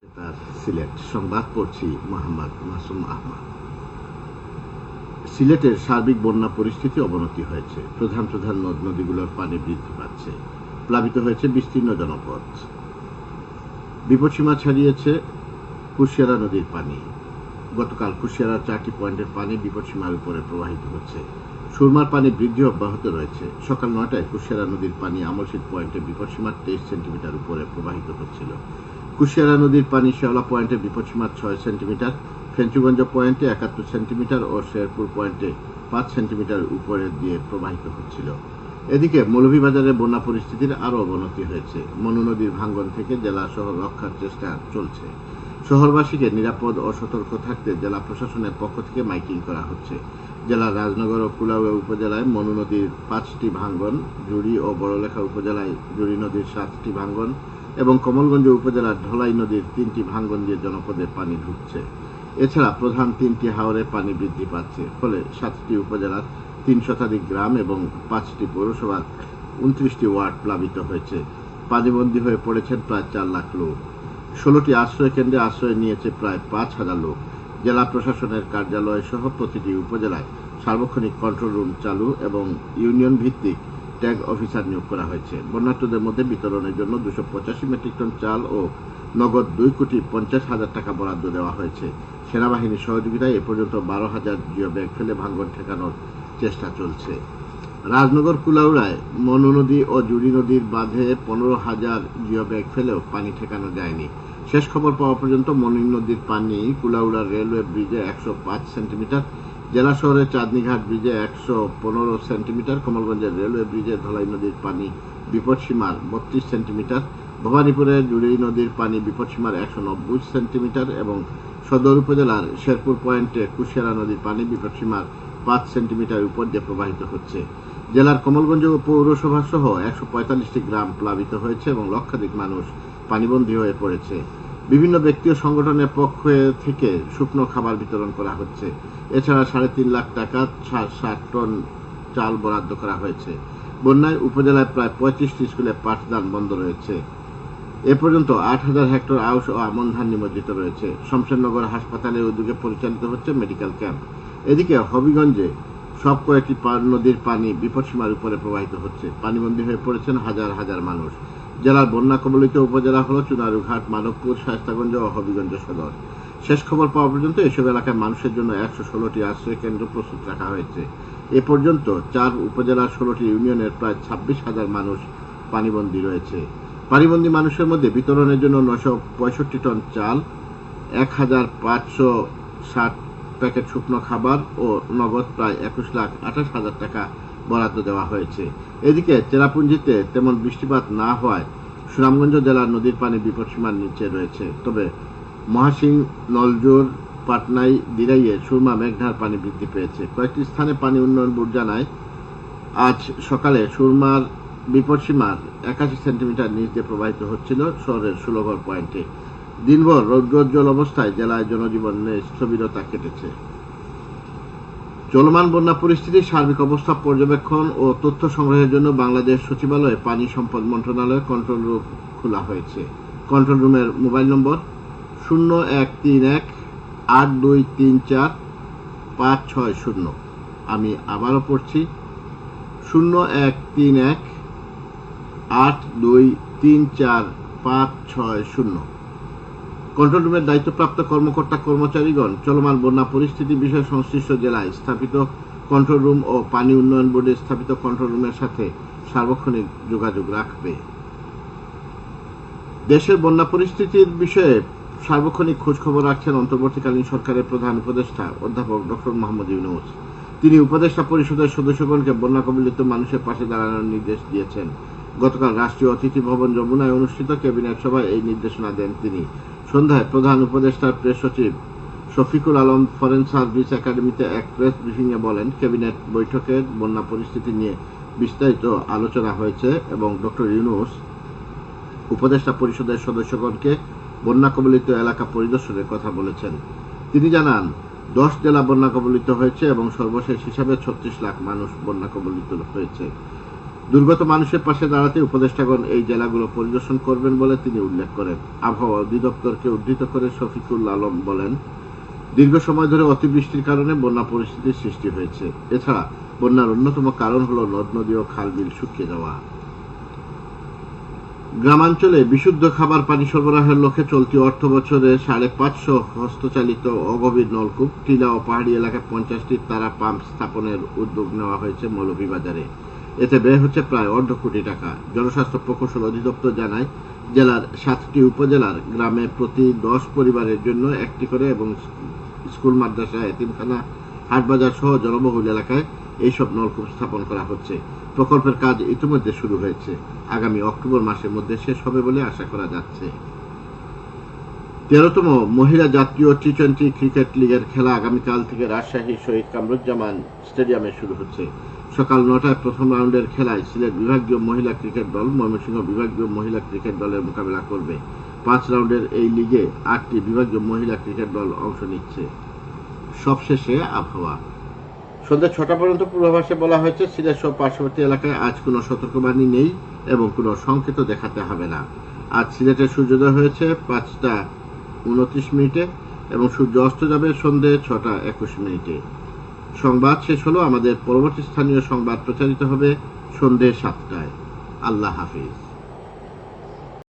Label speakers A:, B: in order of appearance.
A: তার সিলেট সংবাদ পড়ছি মোহাম্মদ মাসুম আহমদ। সিলেটের সার্বিক বন্যা পরিস্থিতি অবনতি হয়েছে। প্রধান প্রধান নদ নদীগুলোর পানি বৃদ্ধি পাচ্ছে। প্লাবিত হয়েছে বিস্তীর্ণ জনপদ। বিপদসীমা ছাড়িয়েছে কুশিয়ারা নদীর পানি। গতকাল কুশিয়ারার 4টি পয়েন্টের পানি বিপদসীমার উপরে প্রবাহিত হচ্ছে। সুরমার পানি বৃদ্ধি অব্যাহত রয়েছে। সকাল 9টায় কুশিয়ারা নদীর পানি আমলশীল পয়েন্টে বিপদসীমার 23 সেন্টিমিটার উপরে প্রবাহিত হচ্ছিল। কুশিয়ারা নদীর পানি শেওলা পয়েন্টে বিপদসীমার 6 সেন্টিমিটার, ফেঞ্চুগঞ্জ পয়েন্টে 71 সেন্টিমিটার ও শেরপুর পয়েন্টে 5 সেন্টিমিটার উপরে দিয়ে প্রবাহিত হচ্ছিল। এদিকে মৌলভীবাজারে বন্যা পরিস্থিতির আরও অবনতি হয়েছে। মনু নদীর ভাঙ্গন থেকে জেলা শহর রক্ষার চেষ্টা চলছে। শহরবাসীকে নিরাপদ ও সতর্ক থাকতে জেলা প্রশাসনের পক্ষ থেকে মাইকিং করা হচ্ছে। জেলার রাজনগর ও কুলাউড়া উপজেলায় মনু নদীর 5টি ভাঙ্গন, জুড়ি ও বড়লেখা উপজেলায় জুড়ি নদীর 7টি ভাঙ্গন এবং কমলগঞ্জ উপজেলার ঢলাই নদীর 3টি ভাঙ্গন দিয়ে জনপদে পানি ঢুকছে। এছাড়া প্রধান 3টি হাওরে পানি বৃদ্ধি পাচ্ছে। ফলে 7টি উপজেলার 3 শতাধিক গ্রাম এবং 5টি পৌরসভার 29টি ওয়ার্ড প্লাবিত হয়েছে। পানিবন্দী হয়ে পড়েছেন প্রায় 4 লাখ লোক। 16টি আশ্রয় কেন্দ্রে আশ্রয় নিয়েছে প্রায় 5,000 লোক। জেলা প্রশাসনের কার্যালয় সহ প্রতিটি উপজেলায় সার্বক্ষণিক কন্ট্রোল রুম চালু এবং ইউনিয়ন ভিত্তিক ট্যাগ অফিসার নিয়োগ করা হয়েছে। বন্যার্তদের মধ্যে বিতরণের জন্য 285 মেট্রিক টন চাল ও নগদ 2,50,00,000 টাকা বরাদ্দ দেওয়া হয়েছে। সেনাবাহিনীর সহযোগিতায় এ পর্যন্ত 12,000 জিও ব্যাগ ফেলে ভাঙ্গন ঠেকানোর চেষ্টা চলছে। রাজনগর কুলাউড়ায় মনু নদী ও জুড়ি নদীর বাঁধে 15,000 জিও ব্যাগ ফেলেও পানি ঠেকানো যায়নি। শেষ খবর পাওয়া পর্যন্ত মনু নদীর পানি কুলাউড়া রেলওয়ে ব্রিজে 105 সেন্টিমিটার, জেলা শহরের চাঁদনীঘাট ব্রিজে 115 সেন্টিমিটার, কমলগঞ্জের রেলওয়ে ব্রিজে ধলাই নদীর পানি বিপদসীমার 32 সেন্টিমিটার, ভবানীপুরের জুড়ি নদীর পানি বিপদসীমার 190 সেন্টিমিটার এবং সদর উপজেলার শেরপুর পয়েন্টে কুশিয়ারা নদীর পানি বিপদসীমার 5 সেন্টিমিটার উপর দিয়ে প্রবাহিত হচ্ছে। জেলার কমলগঞ্জ পৌরসভা সহ 145টি গ্রাম প্লাবিত হয়েছে এবং লক্ষাধিক মানুষ পানিবন্দী হয়ে পড়েছে। বিভিন্ন ব্যক্তি ও সংগঠনের পক্ষ থেকে শুকনো খাবার বিতরণ করা হচ্ছে। এছাড়া 3.5 লাখ টাকা 60 টন চাল বরাদ্দ করা হয়েছে। বন্যায় উপজেলায় প্রায় 35টি স্কুলে পাঠদান বন্ধ রয়েছে। এ পর্যন্ত 8,000 হেক্টর আউশ ও আমন ধান নিমজ্জিত রয়েছে। শমশেরনগর হাসপাতালের উদ্যোগে পরিচালিত হচ্ছে মেডিকেল ক্যাম্প। এদিকে হবিগঞ্জে সব কয়েকটি নদীর পানি বিপদসীমার উপরে প্রবাহিত হচ্ছে। পানিবন্দী হয়ে পড়েছেন হাজার হাজার মানুষ। জেলার বন্যা কবলিত উপজেলা হল চুনারুঘাট, মানবপুর, শায়েস্তাগঞ্জ ও হবিগঞ্জ সদর। শেষ খবর পাওয়া পর্যন্ত এসব এলাকায় মানুষের জন্য 116টি আশ্রয় কেন্দ্র প্রস্তুত রাখা হয়েছে। এ পর্যন্ত 4 উপজেলার 16টি ইউনিয়নের প্রায় 26,000 মানুষ পানিবন্দী রয়েছে। পানিবন্দী মানুষের মধ্যে বিতরণের জন্য 965 টন চাল, 1,560 প্যাকেট শুকনো খাবার ও নগদ প্রায় 21,28,000 টাকা বরাদ্দ দেওয়া হয়েছে। এদিকে চেরাপুঞ্জিতে তেমন বৃষ্টিপাত না হওয়ায় সুনামগঞ্জ জেলার নদীর পানি বিপদসীমার নিচে রয়েছে। তবে মহাসিং, নলজোর, পাটনাই, দিরাইয়ে সুরমা, মেঘনার পানি বৃদ্ধি পেয়েছে। কয়েকটি স্থানে পানি উন্নয়ন বোর্ড জানায় আজ সকালে সুরমার বিপদসীমার 81 সেন্টিমিটার নিচ দিয়ে প্রবাহিত হচ্ছিল শহরের ষোলঘর পয়েন্টে। দিনভর রৌদ্রোজ্জ্বল অবস্থায় জেলায় জনজীবনে স্থবিরতা কেটেছে। চলমান বন্যা পরিস্থিতির সার্বিক অবস্থা পর্যবেক্ষণ ও তথ্য সংগ্রহের জন্য বাংলাদেশ সচিবালয়ে পানি সম্পদ মন্ত্রণালয়ে কন্ট্রোল রুম খোলা হয়েছে। কন্ট্রোল রুমের মোবাইল নম্বর 013182345560। আমি আবারও পড়ছি 013182345560। কন্ট্রোল রুমের দায়িত্বপ্রাপ্ত কর্মকর্তা কর্মচারীগণ চলমান বন্যা পরিস্থিতি বিষয়ে সংশ্লিষ্ট জেলায় স্থাপিত কন্ট্রোল রুম ও পানি উন্নয়ন বোর্ডে স্থাপিত কন্ট্রোল রুমের সাথে সার্বক্ষণিক যোগাযোগ রাখবে। দেশের বন্যা পরিস্থিতির বিষয়ে সার্বক্ষণিক খোঁজখবর রাখছেন অন্তর্বর্তীকালীন সরকারের প্রধান উপদেষ্টা অধ্যাপক ডক্টর মোহাম্মদ ইউনূস। তিনি উপদেষ্টা পরিষদের সদস্যগণকে বন্যা কবলিত মানুষের পাশে দাঁড়ানোর নির্দেশ দিয়েছেন। গতকাল রাষ্ট্রীয় অতিথি ভবন যমুনায় অনুষ্ঠিত ক্যাবিনেট সভায় এই নির্দেশনা দেন তিনি। সন্ধ্যায় প্রধান উপদেষ্টার প্রেস সচিব শফিকুল আলম ফরেন সার্ভিস একাডেমিতে এক প্রেস ব্রিফিংয়ে বলেন, ক্যাবিনেট বৈঠকে বন্যা পরিস্থিতি নিয়ে বিস্তারিত আলোচনা হয়েছে এবং ডক্টর ইউনূস উপদেষ্টা পরিষদের সদস্যগণকে বন্যা কবলিত এলাকা পরিদর্শনের কথা বলেছেন। তিনি জানান 10 জেলা বন্যা কবলিত হয়েছে এবং সর্বশেষ হিসাবে 36 লাখ মানুষ বন্যা কবলিত হয়েছে। দুর্গত মানুষের পাশে দাঁড়াতে উপদেষ্টাগণ এই জেলাগুলো পরিদর্শন করবেন বলে তিনি উল্লেখ করেন। আবহাওয়া অধিদপ্তরকে উদ্ধৃত করে শফিকুল আলম বলেন, দীর্ঘ সময় ধরে অতিবৃষ্টির কারণে বন্যা পরিস্থিতির সৃষ্টি হয়েছে। এছাড়া বন্যার অন্যতম কারণ হল নদ নদী ও খাল বিল শুকিয়ে যাওয়া। গ্রামাঞ্চলে বিশুদ্ধ খাবার পানি সরবরাহের লক্ষ্যে চলতি অর্থ বছরে 550 হস্তচালিত অগভীর নলকূপ, টিলা ও পাহাড়ি এলাকায় 50টি তারা পাম্প স্থাপনের উদ্যোগ নেওয়া হয়েছে মৌলভীবাজারে। এতে ব্যয় হচ্ছে প্রায় 1.5 কোটি টাকা। জনস্বাস্থ্য প্রকৌশল অধিদপ্তর জানায়, জেলার 7টি উপজেলার গ্রামে প্রতি 10 পরিবারের জন্য একটি করে এবং স্কুল, মাদ্রাসা, এতিমখানা, হাটবাজার সহ জনবহুল এলাকায় এইসব নলকূপ স্থাপন করা হচ্ছে। প্রকল্পের কাজ ইতিমধ্যে শুরু হয়েছে। আগামী অক্টোবর মাসের মধ্যে শেষ হবে বলে আশা করা যাচ্ছে। 13তম মহিলা জাতীয় টি-20 ক্রিকেট লিগের খেলা আগামীকাল থেকে রাজশাহী শহীদ কামরুজ্জামান স্টেডিয়ামে শুরু হচ্ছে। সকাল 9টায় প্রথম রাউন্ডের খেলায় সিলেট বিভাগীয় মহিলা ক্রিকেট দল ময়মনসিংহ বিভাগীয় মহিলা ক্রিকেট দলের মোকাবেলা করবে। 5 রাউন্ডের এই লিগে 8টি বিভাগীয় মহিলা ক্রিকেট দল অংশ নিচ্ছে। সবশেষে আবহাওয়া। সন্ধ্যা 6টা পর্যন্ত পূর্বাভাসে বলা হয়েছে, সিলেট সহ পার্শ্ববর্তী এলাকায় আজ কোনো সতর্কবাণী নেই এবং কোনো সংকেত দেখাতে হবে না। আজ সিলেটে সূর্যোদয় হয়েছে 5টা 29 এবং সূর্য অস্ত যাবে সন্ধ্যে 6টা 21। সংবাদ শেষ হলো। আমাদের পরবর্তী স্থানীয় সংবাদ প্রচারিত হবে সন্ধ্যে 7টায়। আল্লাহ হাফিজ।